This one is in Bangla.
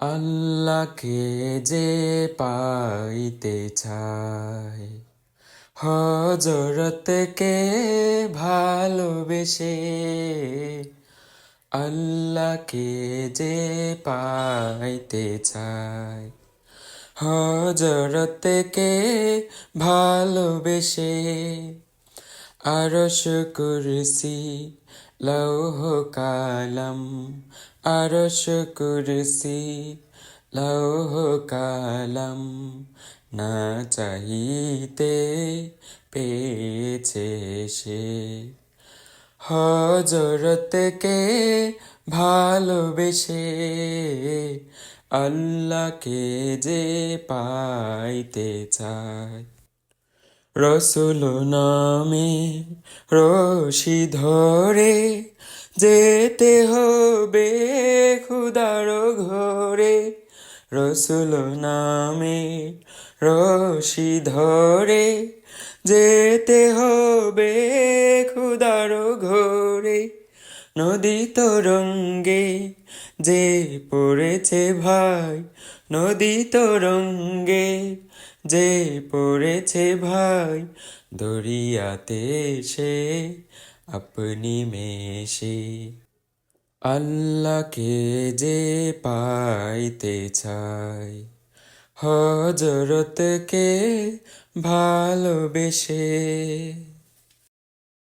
আল্লাহকে যে পাইতে চায়, হযরতকে ভালোবেসে। আল্লাহকে যে পাইতে চায়, হযরতকে ভালোবেসে। আরশ কুরসি লৌহ কালাম, আরশ কুরসি লৌহ কালাম, না চাহিতে পেয়েছে সে। হযরতকে ভালোবেসে আল্লাহকে যে পাইতে চায়। রসুল নামে রশি ধরে যেতে হবে খুদার ঘরে। রসুল নামে রশি ধরে যেতে হবে খুদার ঘরে। নদী তরঙ্গে যে পড়েছে ভাই, নদী তরঙ্গে যে পড়েছে ভাই, দরিয়াতে সে আপনি মেশে। আল্লাহকে যে পাইতে চায়, হযরতকে ভালোবেসে।